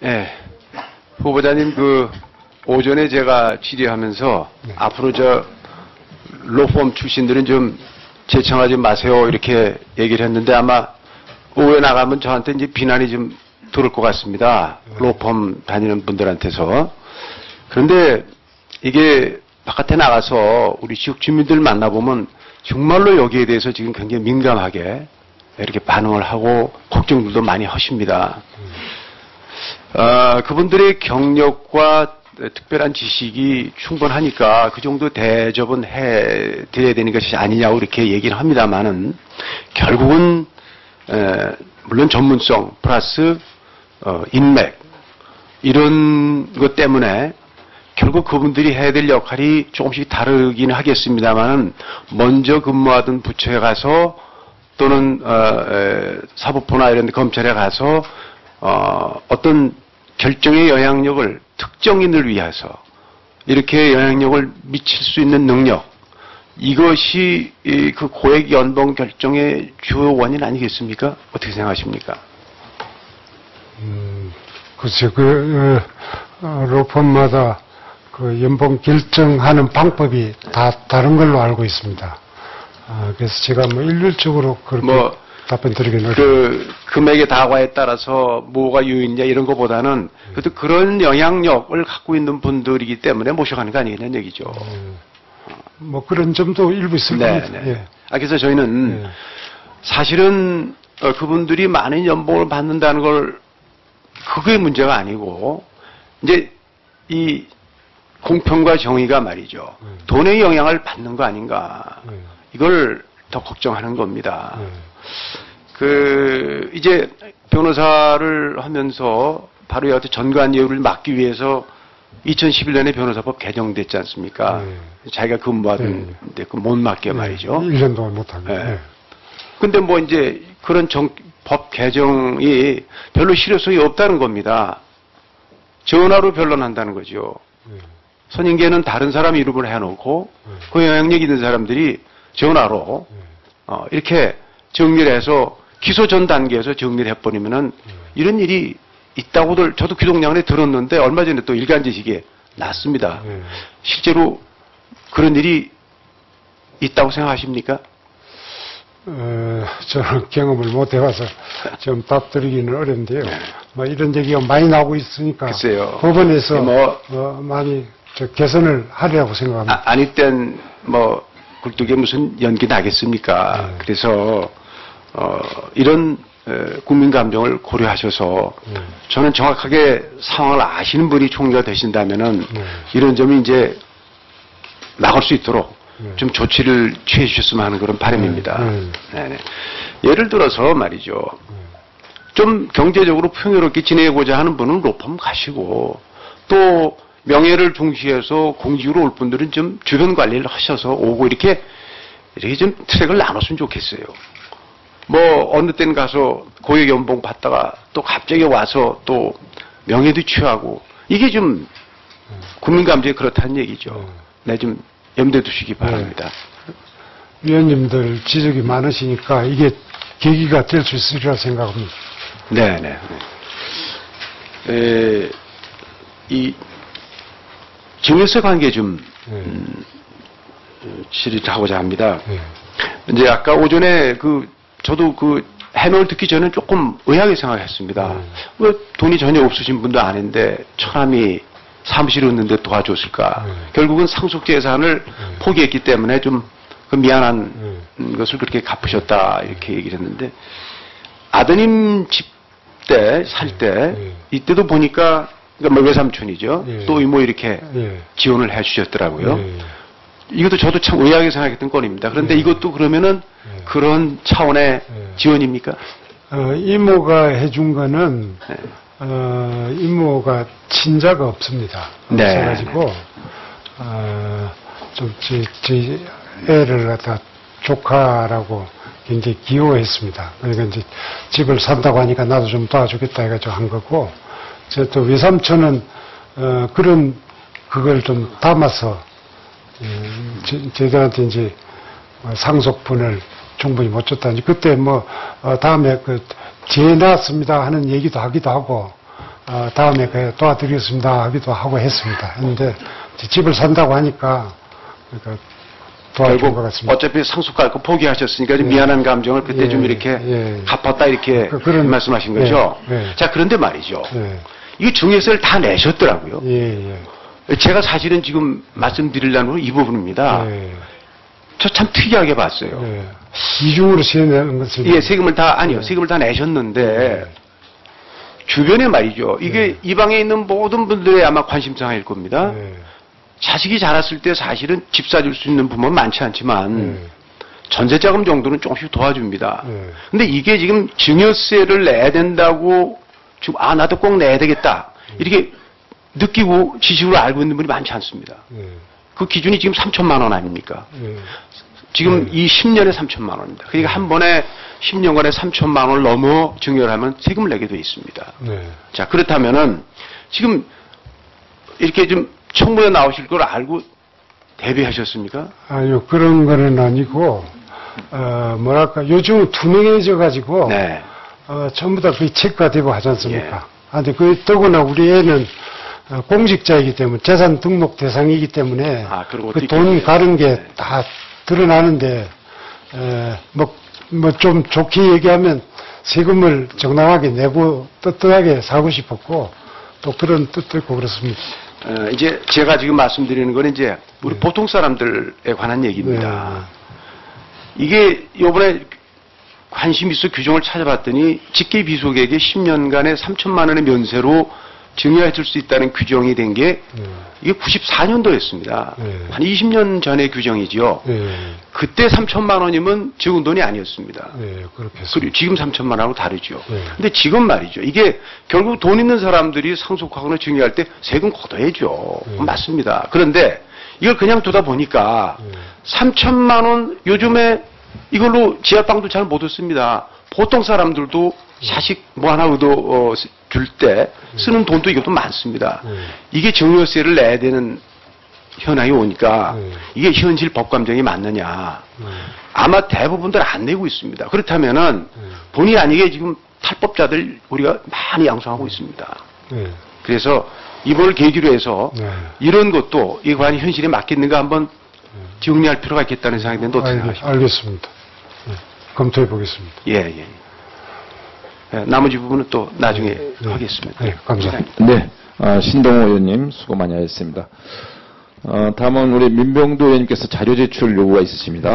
네, 후보자님 오전에 제가 질의하면서 네. 앞으로 로펌 출신들은 좀 제청하지 마세요 이렇게 얘기를 했는데 아마 오후에 나가면 저한테 이제 비난이 좀 들을 것 같습니다. 로펌 다니는 분들한테서. 그런데 이게 바깥에 나가서 우리 지역 주민들 만나보면 정말로 여기에 대해서 지금 굉장히 민감하게 이렇게 반응을 하고 걱정들도 많이 하십니다. 그분들의 경력과 특별한 지식이 충분하니까 그 정도 대접은 해드려야 되는 것이 아니냐고 이렇게 얘기를 합니다만은 결국은 물론 전문성 플러스 인맥 이런 것 때문에 결국 그분들이 해야 될 역할이 조금씩 다르긴 하겠습니다만은 먼저 근무하던 부처에 가서 또는 사법부나 이런 데 검찰에 가서 어떤 결정의 영향력을 특정인을 위해서 이렇게 영향력을 미칠 수 있는 능력 이것이 그 고액 연봉 결정의 주요 원인 아니겠습니까? 어떻게 생각하십니까? 글쎄 로펌마다 그 연봉 결정하는 방법이 다 다른 걸로 알고 있습니다. 그래서 제가 일률적으로 그렇게 답변 드리긴 어려워요. 금액의 다과에 따라서 뭐가 유의냐 이런 것보다는 그래도 그런 영향력을 갖고 있는 분들이기 때문에 모셔가는 거 아니겠냐는 얘기죠. 그런 점도 일부 있을 겁니다. 예. 그래서 저희는 사실은 그분들이 많은 연봉을 받는다는 걸 그게 문제가 아니고 이제 이 공평과 정의가 말이죠. 돈의 영향을 받는 거 아닌가. 이걸 더 걱정하는 겁니다. 이제 변호사를 하면서 바로 여하튼 전관예우를 막기 위해서 2011년에 변호사법 개정됐지 않습니까? 자기가 근무하던 데 못 맡게 말이죠. 1년 동안 못하게. 근데 이제 그런 법 개정이 별로 실효성이 없다는 겁니다. 전화로 변론한다는 거죠. 선임계는 다른 사람 이름을 해놓고 그 영향력 있는 사람들이 전화로 이렇게 정리를 해서 기소 전 단계에서 정리를 해버리면은 이런 일이 있다고들 저도 귀동냥에 들었는데 얼마 전에 또 일간지식에 났습니다. 실제로 그런 일이 있다고 생각하십니까? 저는 경험을 못 해봐서 좀 답드리기는 어려운데요. 이런 얘기가 많이 나오고 있으니까 글쎄요. 법원에서 많이 개선을 하리라고 생각합니다. 아니 땐 굴뚝에 무슨 연기 나겠습니까? 그래서 이런 국민 감정을 고려하셔서 저는 정확하게 상황을 아시는 분이 총리가 되신다면은 이런 점이 이제 나갈 수 있도록 좀 조치를 취해 주셨으면 하는 그런 바람입니다. 예를 들어서 말이죠. 좀 경제적으로 풍요롭게 지내고자 하는 분은 로펌 가시고 또 명예를 중시해서 공직으로 올 분들은 좀 주변 관리를 하셔서 오고 이렇게 좀 트랙을 나눴으면 좋겠어요. 어느 때는 가서 고액 연봉 받다가 또 갑자기 와서 또 명예도 취하고 이게 좀 국민 감정이 그렇다는 얘기죠. 좀 염두에 두시기 바랍니다. 위원님들 지적이 많으시니까 이게 계기가 될 수 있으리라 생각합니다. 이 증여세 관계 좀 질의를 하고자 합니다. 이제 아까 오전에 저도 해명을 듣기 전에 조금 의아하게 생각했습니다. 왜 돈이 전혀 없으신 분도 아닌데 처남이 사무실에 있는데 도와줬을까? 결국은 상속재산을 포기했기 때문에 좀 미안한 것을 그렇게 갚으셨다 이렇게 얘기를 했는데 아드님 집 때 살 때 이때도 보니까 외삼촌이죠. 또 이모 이렇게 지원을 해주셨더라고요. 이것도 저도 참 의아하게 생각했던 건입니다. 그런데 이것도 그러면은 그런 차원의 지원입니까? 이모가 해준 거는 이모가 친자가 없습니다. 그래가지고 좀 제 애를 갖다 조카라고 굉장히 기호했습니다. 그러니까 이제 집을 산다고 하니까 나도 좀 도와주겠다 해가지고 한 거고, 또 외삼촌은 그걸 좀 담아서 저희들한테 이제 상속분을 충분히 못 줬다니 그때 다음에 죄 났습니다 하는 얘기도 하기도 하고 다음에 도와드리겠습니다 하기도 하고 했습니다. 했는데 집을 산다고 하니까 그러니까 도와준 것 결국 같습니다. 어차피 상속할 거 포기하셨으니까 좀 미안한 감정을 그때 좀 이렇게 갚았다 이렇게 그런 말씀하신 거죠. 자, 그런데 말이죠. 이거 증여세를 다 내셨더라고요. 제가 사실은 지금 말씀드리려는 이 부분입니다. 저 참 특이하게 봤어요. 이중으로 세내는 것은 예, 세금을 다 내셨는데 주변에 말이죠. 이게 이 방에 있는 모든 분들의 아마 관심사일 겁니다. 자식이 자랐을 때 사실은 집 사줄 수 있는 부모는 많지 않지만 전세자금 정도는 조금씩 도와줍니다. 근데 이게 지금 증여세를 내야 된다고 지금 나도 꼭 내야 되겠다 이렇게 느끼고 지식으로 알고 있는 분이 많지 않습니다. 그 기준이 지금 3천만 원 아닙니까? 지금 이 10년에 3천만 원입니다. 그러니까 한 번에 10년간에 3천만 원을 넘어 증여를 하면 세금을 내게 돼 있습니다. 자, 그렇다면은 지금 이렇게 좀 청문회 나오실 걸 알고 대비하셨습니까? 아니요, 그런 거는 아니고, 뭐랄까, 요즘은 투명해져가지고, 전부 다 거의 체크가 하지 않습니까? 근데 더구나 우리 애는 공직자이기 때문에, 재산 등록 대상이기 때문에, 그 돈 가는 게 다 드러나는데, 좀 좋게 얘기하면 세금을 정당하게 내고 떳떳하게 살고 싶었고, 또 그런 뜻도 있고 그렇습니다. 이제 제가 지금 말씀드리는 건 이제 우리 보통 사람들에 관한 얘기입니다. 이게 요번에 관심 있어 규정을 찾아봤더니 직계 비속에게 10년간의 3천만 원의 면세로 증여해 줄 수 있다는 규정이 된 게 이게 94년도였습니다. 한 20년 전의 규정이죠. 그때 3천만 원이면 적은 돈이 아니었습니다. 그리고 지금 3천만 원하고 다르죠. 근데 지금 말이죠. 이게 결국 돈 있는 사람들이 상속하거나 증여할 때 세금 걷어야죠. 맞습니다. 그런데 이걸 그냥 두다 보니까 3천만 원 요즘에 이걸로 지하방도 잘 못 얻습니다. 보통 사람들도 자식 뭐 하나 줄 때 쓰는 돈도 이것도 많습니다. 이게 증여세를 내야 되는 현황이 오니까 이게 현실 법감정이 맞느냐. 아마 대부분들 안 내고 있습니다. 그렇다면은 본의 아니게 지금 탈법자들 우리가 많이 양성하고 있습니다. 그래서 이걸 계기로 해서 이런 것도 이 관이 현실에 맞겠는가 한번 정리할 필요가 있겠다는 생각이 드는데 어떻게 생각하십니까? 알겠습니다. 검토해 보겠습니다. 예. 나머지 부분은 또 나중에 하겠습니다. 감사합니다. 네, 신동호 의원님 수고 많이 하셨습니다. 다음은 우리 민병두 의원님께서 자료 제출 요구가 있으십니다.